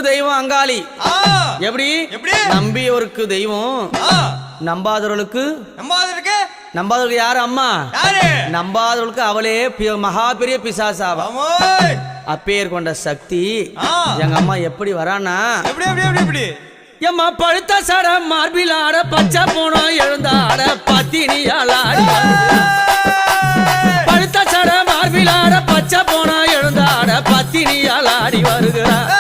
தெய்வம் அங்காளி. எப்படி நம்பியோருக்கு தெய்வம், நம்பாதவர்களுக்கு நம்பாதவர்களுக்கு யாரு அம்மா, நம்பாதவர்களுக்கு அவளே மகா பெரிய பிசாசாவா. அப்பேர் கொண்ட சக்தி எங்க அம்மா எப்படி வரானா, எம்மா பழுத்த சட மார்பில் ஆட பச்சை போனோம் எழுந்தாட பத்தினியால் ஆடி, பழுத்த சட மார்பில் ஆட பச்சை போனோம் எழுந்தாட பத்தினியால் ஆடி வருகிறார்.